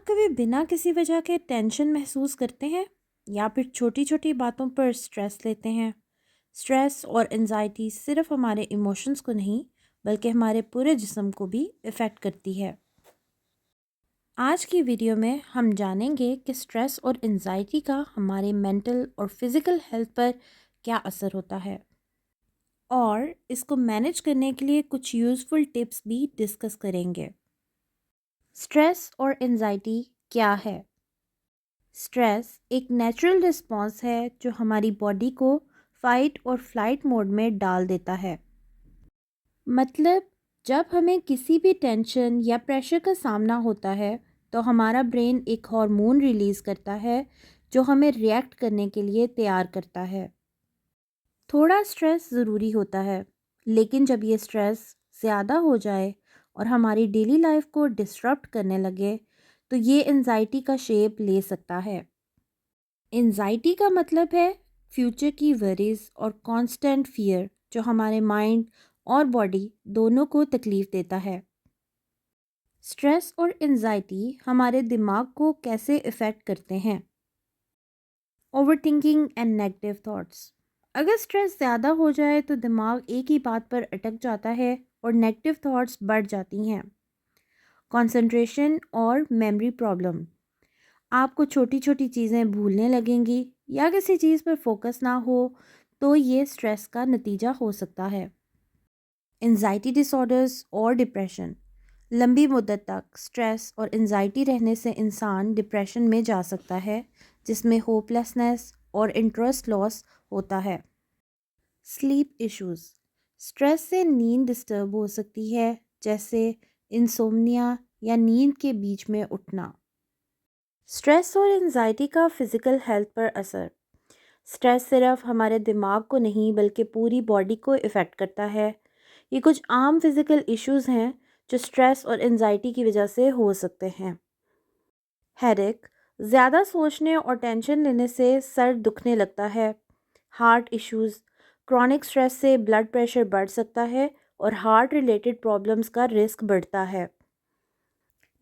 आप कभी बिना किसी वजह के टेंशन महसूस करते हैं या फिर छोटी छोटी बातों पर स्ट्रेस लेते हैं? स्ट्रेस और एंजाइटी सिर्फ हमारे इमोशंस को नहीं बल्कि हमारे पूरे जिस्म को भी इफ़ेक्ट करती है। आज की वीडियो में हम जानेंगे कि स्ट्रेस और एंजाइटी का हमारे मेंटल और फिज़िकल हेल्थ पर क्या असर होता है, और इसको मैनेज करने के लिए कुछ यूज़फुल टिप्स भी डिस्कस करेंगे। स्ट्रेस और एंजाइटी क्या है? स्ट्रेस एक नेचुरल रिस्पॉन्स है जो हमारी बॉडी को फाइट और फ्लाइट मोड में डाल देता है। मतलब, जब हमें किसी भी टेंशन या प्रेशर का सामना होता है तो हमारा ब्रेन एक हार्मोन रिलीज़ करता है जो हमें रिएक्ट करने के लिए तैयार करता है। थोड़ा स्ट्रेस ज़रूरी होता है, लेकिन जब ये स्ट्रेस ज़्यादा हो जाए और हमारी डेली लाइफ को डिस्टर्ब करने लगे तो ये एंजाइटी का शेप ले सकता है। एंजाइटी का मतलब है फ्यूचर की वरीज और कांस्टेंट फियर जो हमारे माइंड और बॉडी दोनों को तकलीफ़ देता है। स्ट्रेस और एंजाइटी हमारे दिमाग को कैसे इफ़ेक्ट करते हैं? Overthinking and negative thoughts. अगर स्ट्रेस ज़्यादा हो जाए तो दिमाग एक ही बात पर अटक जाता है और नेगेटिव थॉट्स बढ़ जाती हैं। कंसंट्रेशन और मेमोरी प्रॉब्लम। आपको छोटी छोटी चीज़ें भूलने लगेंगी या किसी चीज़ पर फोकस ना हो तो ये स्ट्रेस का नतीजा हो सकता है। एंजाइटी डिसऑर्डर्स और डिप्रेशन। लंबी मुद्दत तक स्ट्रेस और एंजाइटी रहने से इंसान डिप्रेशन में जा सकता है, जिसमें होपलेसनेस और इंटरेस्ट लॉस होता है। Sleep issues. स्ट्रेस से नींद डिस्टर्ब हो सकती है, जैसे इंसोम्निया या नींद के बीच में उठना। स्ट्रेस और एंजाइटी का फ़िज़िकल हेल्थ पर असर। स्ट्रेस सिर्फ हमारे दिमाग को नहीं बल्कि पूरी बॉडी को इफ़ेक्ट करता है। ये कुछ आम फिज़िकल इश्यूज़ हैं जो स्ट्रेस और एंजाइटी की वजह से हो सकते हैं। हेडेक। ज़्यादा सोचने और टेंशन लेने से सर दुखने लगता है। Heart issues. क्रॉनिक स्ट्रेस से ब्लड प्रेशर बढ़ सकता है और हार्ट रिलेटेड प्रॉब्लम्स का रिस्क बढ़ता है।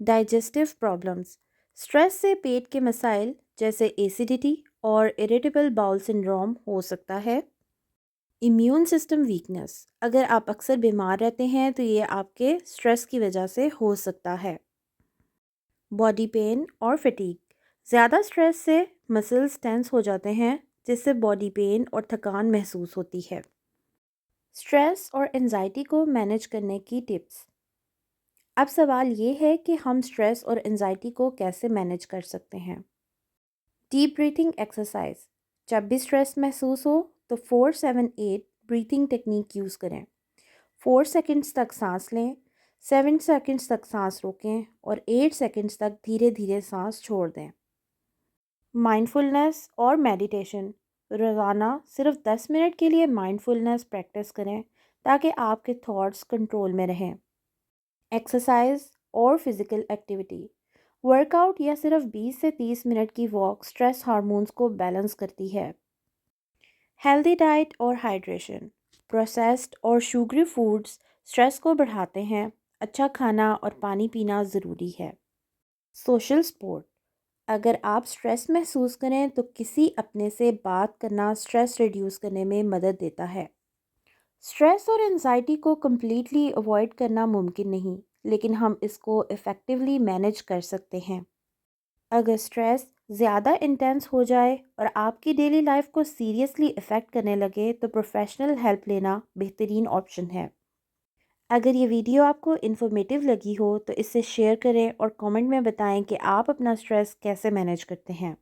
Digestive problems. स्ट्रेस से पेट के मसाइल जैसे एसिडिटी और इरिटेबल बाउल सिंड्रोम हो सकता है। Immune system weakness. अगर आप अक्सर बीमार रहते हैं तो ये आपके स्ट्रेस की वजह से हो सकता है। बॉडी पेन और फटीग। ज़्यादा स्ट्रेस से मसल्स टेंस हो जाते हैं, जिससे बॉडी पेन और थकान महसूस होती है। स्ट्रेस और एंजाइटी को मैनेज करने की टिप्स। अब सवाल ये है कि हम स्ट्रेस और एंजाइटी को कैसे मैनेज कर सकते हैं। Deep breathing exercise. जब भी स्ट्रेस महसूस हो तो 4-7-8 ब्रीथिंग टेक्निक यूज़ करें। 4 सेकंड्स तक सांस लें, 7 सेकंड्स तक सांस रोकें और 8 सेकंड्स तक धीरे धीरे सांस छोड़ दें। माइंडफुलनेस और मेडिटेशन। रोज़ाना सिर्फ 10 मिनट के लिए माइंडफुलनेस प्रैक्टिस करें ताकि आपके थॉट्स कंट्रोल में रहें। एक्सरसाइज और फिज़िकल एक्टिविटी। वर्कआउट या सिर्फ 20 से 30 मिनट की वॉक स्ट्रेस हार्मोन्स को बैलेंस करती है। हेल्दी डाइट और हाइड्रेशन। प्रोसेस्ड और शुगरी फूड्स स्ट्रेस को बढ़ाते हैं। अच्छा खाना और पानी पीना ज़रूरी है। Social support. अगर आप स्ट्रेस महसूस करें तो किसी अपने से बात करना स्ट्रेस रिड्यूस करने में मदद देता है। स्ट्रेस और एंजाइटी को कम्प्लीटली अवॉइड करना मुमकिन नहीं, लेकिन हम इसको इफ़ेक्टिवली मैनेज कर सकते हैं। अगर स्ट्रेस ज़्यादा इंटेंस हो जाए और आपकी डेली लाइफ को सीरियसली इफ़ेक्ट करने लगे तो प्रोफेशनल हेल्प लेना बेहतरीन ऑप्शन है। अगर ये वीडियो आपको इन्फॉर्मेटिव लगी हो तो इसे शेयर करें और कमेंट में बताएं कि आप अपना स्ट्रेस कैसे मैनेज करते हैं।